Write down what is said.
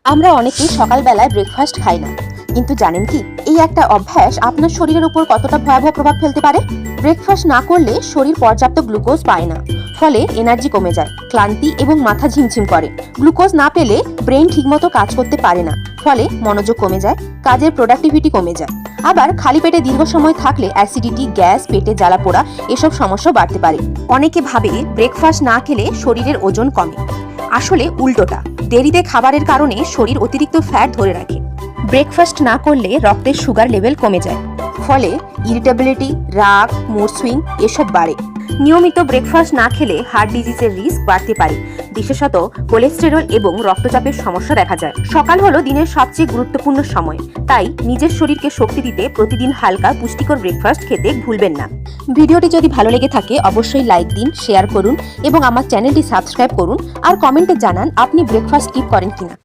আমরা অনেকেই সকালবেলায় ব্রেকফাস্ট খাই না, কিন্তু জানেন কি এই একটা অভ্যাস আপনার শরীরের উপর কতটা ভয়াবহ প্রভাব ফেলতে পারে। ব্রেকফাস্ট না করলে শরীর পর্যাপ্ত গ্লুকোজ পায় না, ফলে এনার্জি কমে যায়, ক্লান্তি এবং মাথা ঝিমঝিম করে। গ্লুকোজ না পেলে ব্রেন ঠিকমতো কাজ করতে পারে না, ফলে মনোযোগ কমে যায়, কাজের প্রোডাক্টিভিটি কমে যায়। আবার খালি পেটে দীর্ঘ সময় থাকলে অ্যাসিডিটি, গ্যাস, পেটে জ্বালা পোড়া এসব সমস্যা বাড়তে পারে। অনেকে ভাবে ব্রেকফাস্ট না খেলে শরীরের ওজন কমে, আসলে উল্টোটা। দেরিতে খাবারের কারণে শরীর অতিরিক্ত ফ্যাট ধরে রাখে। ব্রেকফাস্ট না করলে রক্তের সুগার লেভেল কমে যায়, ফলে ইরিটেবিলিটি, রাগ, মুড সুইং এসব বাড়ে। নিয়মিত ব্রেকফাস্ট না খেলে হার্ট ডিজিজের রিস্ক বাড়তে পারে, বিশেষত কোলেস্টেরল এবং রক্তচাপের সমস্যা দেখা যায়। সকাল হলো দিনের সবচেয়ে গুরুত্বপূর্ণ সময়, তাই নিজের শরীরকে শক্তি দিতে প্রতিদিন হালকা পুষ্টিকর ব্রেকফাস্ট খেতে ভুলবেন না। ভিডিওটি যদি ভালো লেগে থাকে অবশ্যই লাইক দিন, শেয়ার করুন এবং আমার চ্যানেলটি সাবস্ক্রাইব করুন। আর কমেন্টে জানান আপনি ব্রেকফাস্ট স্কিপ করেন কিনা।